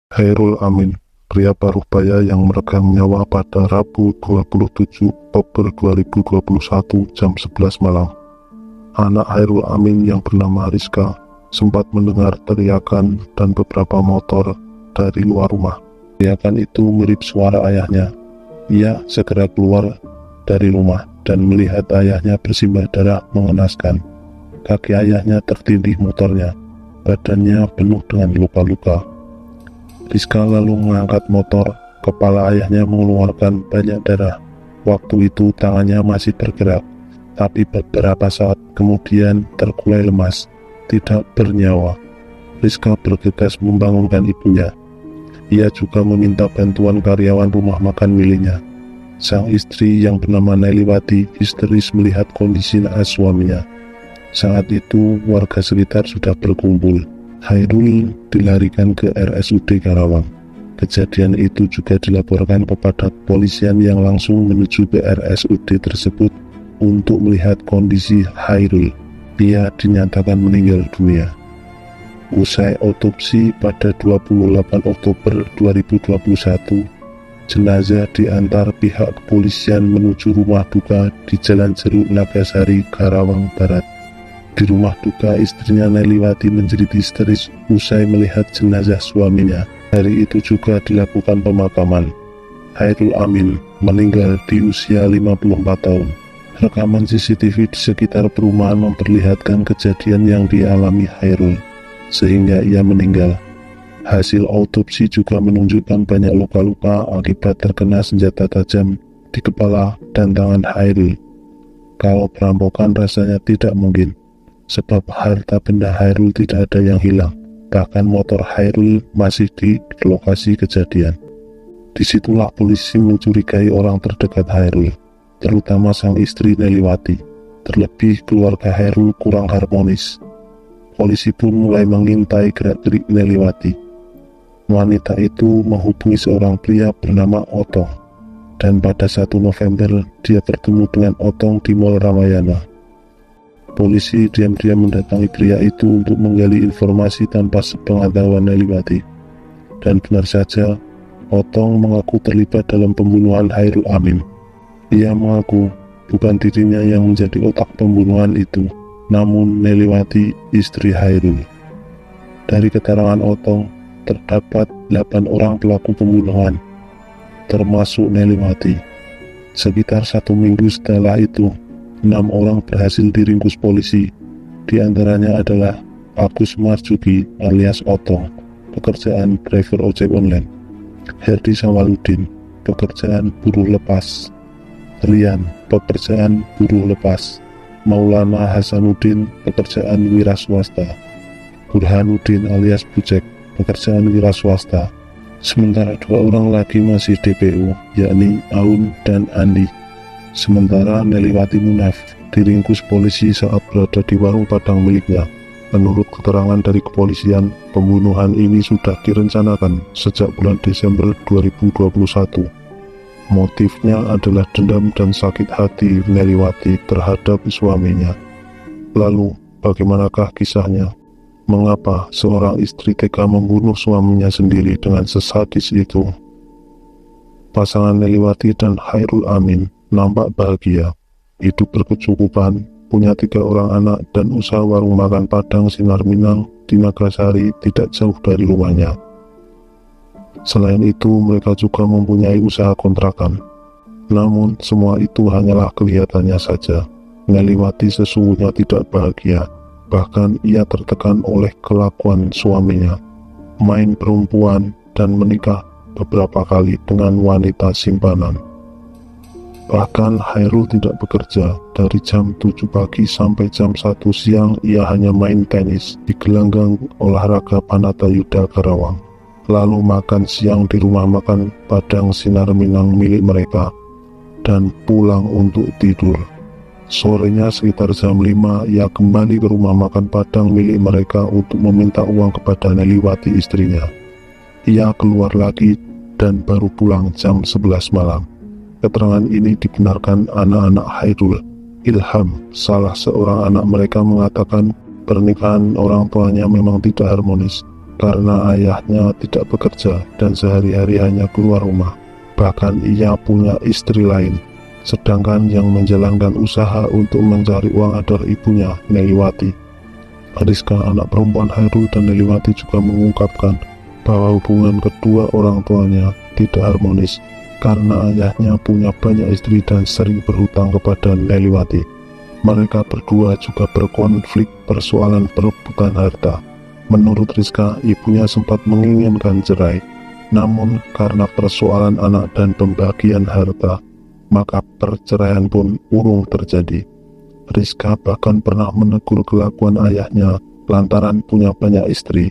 Chairul Amin, pria paruh baya yang meregang nyawa pada Rabu 27 Oktober 2021 jam 11 malam. Anak Chairul Amin yang bernama Rizka sempat mendengar teriakan dan beberapa motor dari luar rumah. Teriakan itu mirip suara ayahnya. Ia segera keluar dari rumah dan melihat ayahnya bersimbah darah mengenaskan. Kaki ayahnya tertindih motornya, badannya penuh dengan luka-luka. Rizka lalu mengangkat motor, kepala ayahnya mengeluarkan banyak darah. Waktu itu tangannya masih bergerak, tapi beberapa saat kemudian terkulai lemas, tidak bernyawa. Rizka bergegas membangunkan ibunya. Ia juga meminta bantuan karyawan rumah makan miliknya. Sang istri yang bernama Neliwati histeris melihat kondisi naas suaminya. Saat itu warga sekitar sudah berkumpul. Chairul dilarikan ke RSUD Karawang. Kejadian itu juga dilaporkan kepada kepolisian yang langsung menuju ke RSUD tersebut untuk melihat kondisi Chairul. Dia dinyatakan meninggal dunia. Usai otopsi pada 28 Oktober 2021, jenazah diantar pihak kepolisian menuju rumah duka di Jalan Jeruk Nagasari, Karawang Barat. Di rumah duka, istrinya Neliwati menjerit histeris usai melihat jenazah suaminya. Hari itu juga dilakukan pemakaman. Chairul Amin meninggal di usia 54 tahun. Rekaman CCTV di sekitar perumahan memperlihatkan kejadian yang dialami Chairul, sehingga ia meninggal. Hasil autopsi juga menunjukkan banyak luka-luka akibat terkena senjata tajam di kepala dan tangan Chairul. Kalau perampokan rasanya tidak mungkin, sebab harta benda Chairul tidak ada yang hilang. Bahkan motor Chairul masih di lokasi kejadian. Disitulah polisi mencurigai orang terdekat Chairul, terutama sang istri Neliwati. Terlebih keluarga Chairul kurang harmonis. Polisi pun mulai mengintai gerak-gerik Neliwati. Wanita itu menghubungi seorang pria bernama Otong, dan pada 1 November dia bertemu dengan Otong di Mall Ramayana. Polisi diam-diam mendatangi pria itu untuk menggali informasi tanpa sepengetahuan Neliwati. Dan benar saja, Otong mengaku terlibat dalam pembunuhan Chairul Amin. Ia mengaku bukan dirinya yang menjadi otak pembunuhan itu, namun Neliwati, istri Chairul. Dari keterangan Otong, terdapat 8 orang pelaku pembunuhan, termasuk Neliwati. Sekitar 1 minggu setelah itu, 6 orang berhasil diringkus polisi. Di antaranya adalah Agus Marjuki alias Otong, pekerjaan driver ojek online; Herdi Sawaludin, pekerjaan buruh lepas; Rian, pekerjaan buruh lepas; Maulana Hasanuddin, pekerjaan wira swasta; Burhanuddin alias Bujek, pekerjaan wira swasta. Sementara 2 orang lagi masih DPO, yakni Aun dan Andi. Sementara Neliwati Munaf diringkus polisi saat berada di warung Padang miliknya. Menurut keterangan dari kepolisian, pembunuhan ini sudah direncanakan sejak bulan Desember 2021. Motifnya adalah dendam dan sakit hati Neliwati terhadap suaminya. Lalu, bagaimanakah kisahnya? Mengapa seorang istri tega membunuh suaminya sendiri dengan sesadis itu? Pasangan Neliwati dan Chairul Amin nampak bahagia, hidup berkecukupan, punya 3 orang anak, dan usaha warung makan Padang Sinar Minang di Nagasari tidak jauh dari rumahnya. Selain itu, mereka juga mempunyai usaha kontrakan. Namun, semua itu hanyalah kelihatannya saja. Neliwati sesungguhnya tidak bahagia. Bahkan ia tertekan oleh kelakuan suaminya, main perempuan dan menikah beberapa kali dengan wanita simpanan. Bahkan Chairul tidak bekerja. Dari jam 7 pagi sampai jam 1 siang ia hanya main tenis di gelanggang olahraga Panatayuda Karawang, lalu makan siang di rumah makan Padang Sinar Minang milik mereka, dan pulang untuk tidur. Sorenya sekitar jam 5 ia kembali ke rumah makan Padang milik mereka untuk meminta uang kepada Neliwati, istrinya. Ia keluar lagi dan baru pulang jam 11 malam. Keterangan ini dibenarkan anak-anak Chairul. Ilham, salah seorang anak mereka, mengatakan pernikahan orang tuanya memang tidak harmonis. karena ayahnya tidak bekerja dan sehari-hari hanya keluar rumah. Bahkan ia punya istri lain, sedangkan yang menjalankan usaha untuk mencari uang adalah ibunya, Neliwati. Rizka, anak perempuan Hairul dan Neliwati, juga mengungkapkan bahwa hubungan kedua orang tuanya tidak harmonis karena ayahnya punya banyak istri dan sering berhutang kepada Neliwati. Mereka berdua juga berkonflik persoalan perebutan harta. Menurut Rizka, ibunya sempat menginginkan cerai, namun karena persoalan anak dan pembagian harta, maka perceraian pun urung terjadi. Rizka bahkan pernah menegur kelakuan ayahnya lantaran punya banyak istri.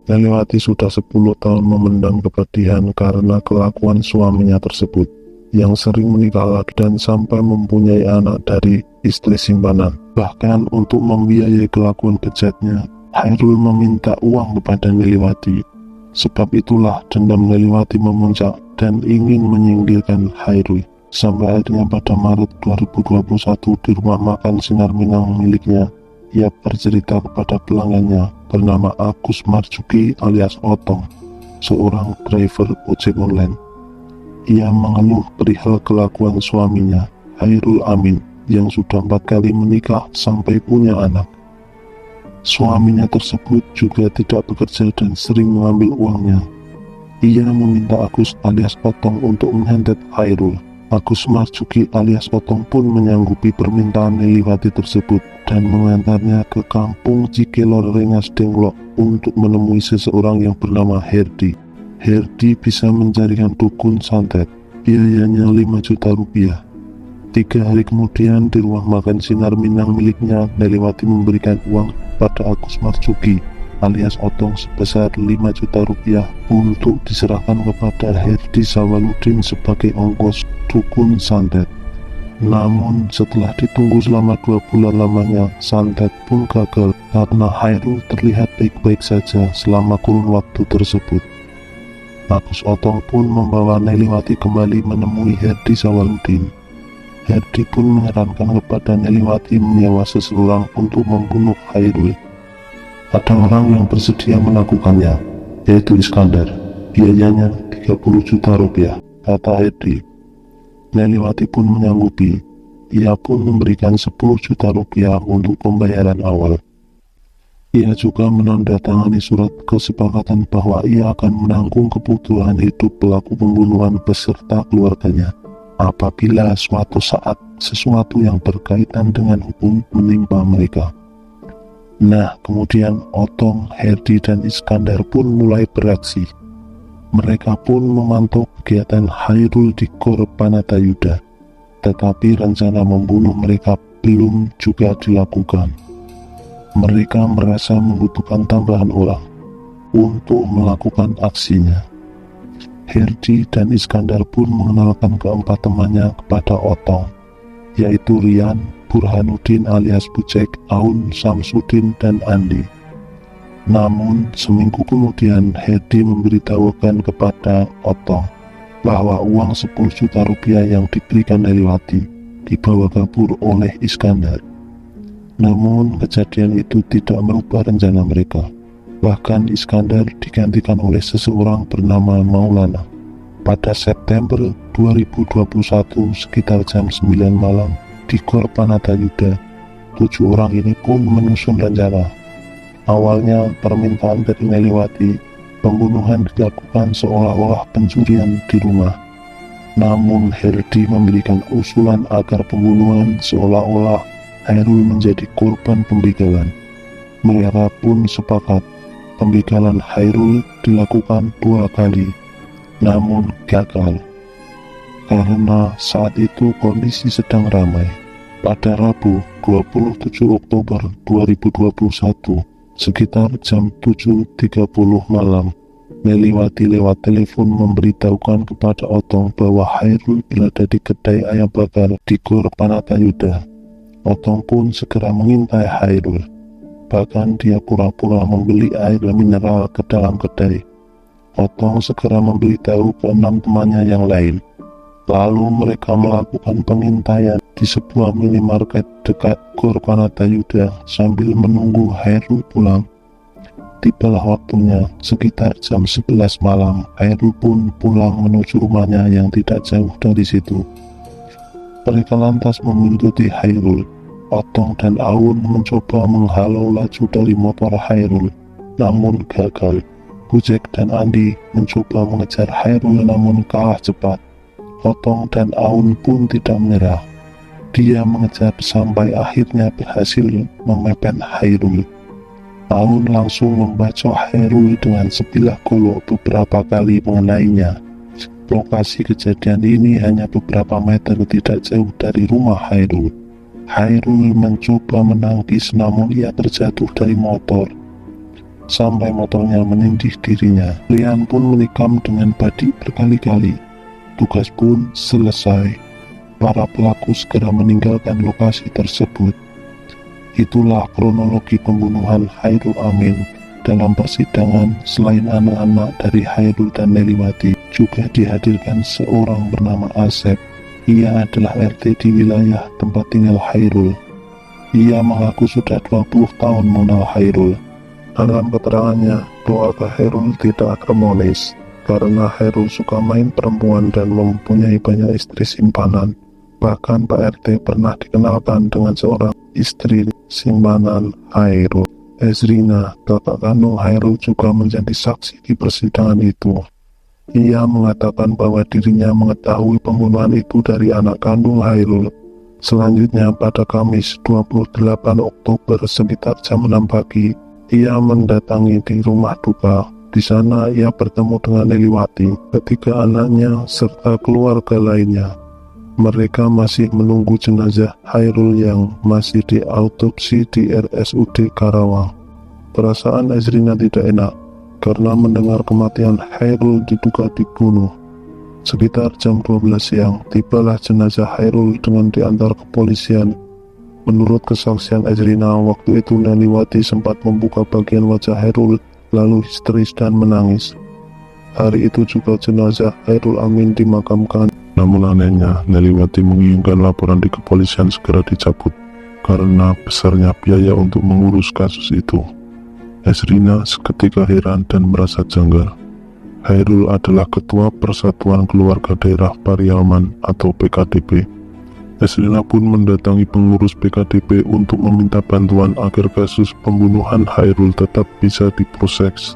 Neliwati sudah 10 tahun memendam kepedihan karena kelakuan suaminya tersebut, yang sering menikah lagi dan sampai mempunyai anak dari istri simpanan. Bahkan untuk membiayai kelakuan bejatnya, Hairul meminta uang kepada Neliwati. Sebab itulah dendam Neliwati memuncak dan ingin menyingkirkan Hairul. Sampai akhirnya pada Maret 2021 di rumah makan Sinar Minang miliknya, ia bercerita kepada pelanggannya bernama Agus Marjuki alias Otong, seorang driver ojek online. Ia mengeluh perihal kelakuan suaminya, Hairul Amin, yang sudah 4 kali menikah sampai punya anak. Suaminya tersebut juga tidak bekerja dan sering mengambil uangnya. Ia meminta Agus alias Otong untuk menyantet Hairul. Agus Marjuki alias Otong pun menyanggupi permintaan Neliwati tersebut dan mengantarnya ke kampung Cikelor Rengas Dengklok untuk menemui seseorang yang bernama Herdi. Herdi bisa mencarikan dukun santet, biayanya 5 juta rupiah. 3 hari kemudian di rumah makan Sinar Minang miliknya, Neliwati memberikan uang pada Agus Marjuki alias Otong sebesar 5 juta rupiah untuk diserahkan kepada Herdi Sawaludin sebagai ongkos dukun santet. Namun setelah ditunggu selama 2 bulan lamanya, santet pun gagal karena Hairul terlihat baik-baik saja selama kurun waktu tersebut. Agus Otong pun membawa Neliwati kembali menemui Herdi Sawaludin. Herdi pun menyarankan kepada Neliwati menyewa seseorang untuk membunuh Hairul. Ada orang yang bersedia melakukannya, yaitu Iskandar. Biayanya 30 juta rupiah, kata Herdi. Neliwati pun menyanggupi. Ia pun memberikan 10 juta rupiah untuk pembayaran awal. Ia juga menandatangani surat kesepakatan bahwa ia akan menanggung kebutuhan hidup pelaku pembunuhan beserta keluarganya apabila suatu saat sesuatu yang berkaitan dengan hukum menimpa mereka. Nah, kemudian Otong, Herdi, dan Iskandar pun mulai beraksi. Mereka pun memantau kegiatan Hairul di Gor Panatayuda, tetapi rencana membunuh mereka belum juga dilakukan. Mereka merasa membutuhkan tambahan orang untuk melakukan aksinya. Herdi dan Iskandar pun mengenalkan keempat temannya kepada Otong, yaitu Rian, Burhanuddin alias Bucek, Aun, Samsudin, dan Andi. Namun seminggu kemudian Herdi memberitahukan kepada Otong bahwa uang 10 juta rupiah yang diberikan Neliwati dibawa kabur oleh Iskandar. Namun kejadian itu tidak merubah rencana mereka. Bahkan Iskandar digantikan oleh seseorang bernama Maulana. Pada September 2021 sekitar jam 9 malam di Gor Panatayuda, 7 orang ini pun menyusun rencana. Awalnya permintaan dari Neliwati, pembunuhan dilakukan seolah-olah pencurian di rumah. Namun Herdi memberikan usulan agar pembunuhan seolah-olah Hairul menjadi korban pembegalan. Mereka pun sepakat pembegalan Hairul dilakukan 2 kali, namun gagal. Karena saat itu kondisi sedang ramai. Pada Rabu 27 Oktober 2021 sekitar jam 7.30 malam, Neliwati lewat telepon memberitahukan kepada Otong bahwa Hairul berada di kedai ayam bakar di Gor Panatayuda. Otong pun segera mengintai Hairul. Bahkan dia pura-pura membeli air mineral ke dalam kedai. Otong segera memberitahu ke 6 temannya yang lain. Lalu mereka melakukan pengintaian di sebuah minimarket dekat Gor Panatayuda sambil menunggu Hairul pulang. Tibalah waktunya, sekitar jam 11 malam, Hairul pun pulang menuju rumahnya yang tidak jauh dari situ. Mereka lantas membuntuti Hairul. Otong dan Aun mencoba menghalau laju dari motor Hairul, namun gagal. Bujek dan Andi mencoba mengejar Hairul namun kalah cepat. Otong dan Aun pun tidak menyerah. Dia mengejar sampai akhirnya berhasil memepet Hairul. Aun langsung membacok Hairul dengan sebilah golok beberapa kali mengenainya. Lokasi kejadian ini hanya beberapa meter tidak jauh dari rumah Hairul. Hairul mencoba menangkis namun ia terjatuh dari motor sampai motornya menindih dirinya. Lian pun menikam dengan badik berkali-kali. Tugas pun selesai. Para pelaku segera meninggalkan lokasi tersebut. Itulah kronologi pembunuhan Hairul Amin. Dalam persidangan, selain anak-anak dari Hairul dan Neliwati, juga dihadirkan seorang bernama Asep. Ia adalah RT di wilayah tempat tinggal Hairul. Ia mengaku sudah 20 tahun mengenal Hairul. Dalam keterangannya, keluarga Hairul tidak harmonis karena Hairul suka main perempuan dan mempunyai banyak istri simpanan. Bahkan Pak RT pernah dikenalkan dengan seorang istri simpanan Hairul. Ezrina, kakak kandung Hairul, juga menjadi saksi di persidangan itu. Ia mengatakan bahwa dirinya mengetahui pembunuhan itu dari anak kandung Hairul. Selanjutnya pada Kamis 28 Oktober sekitar jam 6 pagi, ia mendatangi di rumah duka. Di sana ia bertemu dengan Neliwati, ketiga anaknya serta keluarga lainnya. Mereka masih menunggu jenazah Hairul yang masih diautopsi di RSUD Karawang. Perasaan Ezrina tidak enak karena mendengar kematian Hairul diduga dibunuh. Sekitar jam 12 siang, tibalah jenazah Hairul dengan diantar ke polisian. Menurut kesaksian Ezrina, waktu itu Neliwati sempat membuka bagian wajah Hairul lalu histeris dan menangis. Hari itu juga jenazah Hairul Amin dimakamkan. Namun anehnya, Neliwati menginginkan laporan di kepolisian segera dicabut karena besarnya biaya untuk mengurus kasus itu. Ezrina seketika heran dan merasa janggal. Hairul adalah Ketua Persatuan Keluarga Daerah Pariaman atau PKDP. Ezrina pun mendatangi pengurus PKDP untuk meminta bantuan agar kasus pembunuhan Hairul tetap bisa diproses.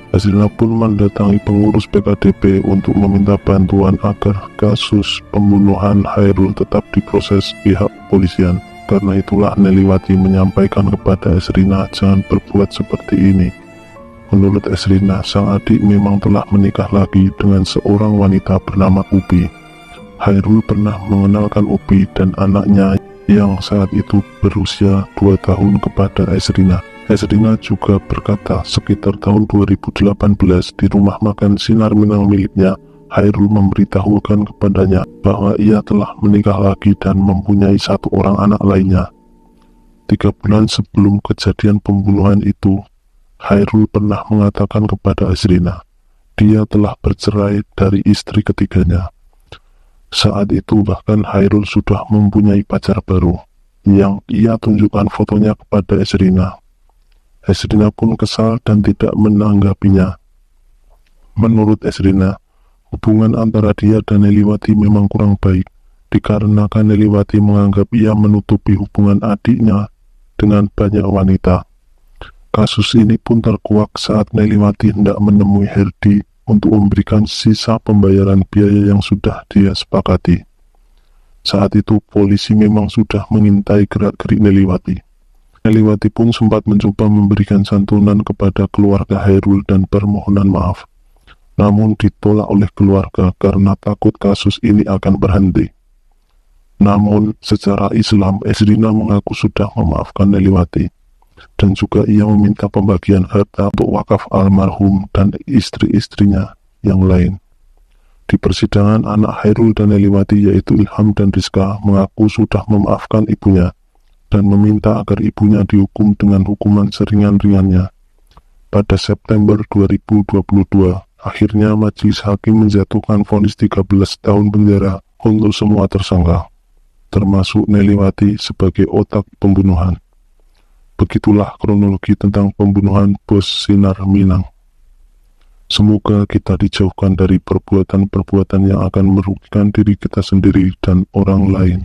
Ezrina pun mendatangi pengurus PKDP untuk meminta bantuan agar kasus pembunuhan Hairul tetap diproses pihak kepolisian. Karena itulah Neliwati menyampaikan kepada Ezrina jangan berbuat seperti ini. Menurut Ezrina, sang adik memang telah menikah lagi dengan seorang wanita bernama Upi. Hairul pernah mengenalkan Upi dan anaknya yang saat itu berusia 2 tahun kepada Ezrina. Ezrina juga berkata sekitar tahun 2018 di rumah makan Sinar Minang miliknya, Hairul memberitahukan kepadanya bahwa ia telah menikah lagi dan mempunyai 1 orang anak lainnya. 3 bulan sebelum kejadian pembunuhan itu, Hairul pernah mengatakan kepada Ezrina, dia telah bercerai dari istri ketiganya. Saat itu bahkan Hairul sudah mempunyai pacar baru, yang ia tunjukkan fotonya kepada Ezrina. Ezrina pun kesal dan tidak menanggapinya. Menurut Ezrina, hubungan antara dia dan Neliwati memang kurang baik, dikarenakan Neliwati menganggap ia menutupi hubungan adiknya dengan banyak wanita. Kasus ini pun terkuak saat Neliwati hendak menemui Herdi untuk memberikan sisa pembayaran biaya yang sudah dia sepakati. Saat itu polisi memang sudah mengintai gerak-gerik Neliwati. Neliwati pun sempat mencoba memberikan santunan kepada keluarga Hairul dan permohonan maaf. Namun ditolak oleh keluarga karena takut kasus ini akan berhenti. Namun secara Islam, Ezrina mengaku sudah memaafkan Neliwati. Dan juga ia meminta pembagian harta untuk wakaf almarhum dan istri-istrinya yang lain. Di persidangan, anak Hairul dan Neliwati yaitu Ilham dan Rizka mengaku sudah memaafkan ibunya dan meminta agar ibunya dihukum dengan hukuman seringan-ringannya. Pada September 2022, akhirnya majelis hakim menjatuhkan vonis 13 tahun penjara untuk semua tersangka, termasuk Neliwati sebagai otak pembunuhan. Begitulah kronologi tentang pembunuhan Bos Sinar Minang. Semoga kita dijauhkan dari perbuatan-perbuatan yang akan merugikan diri kita sendiri dan orang lain.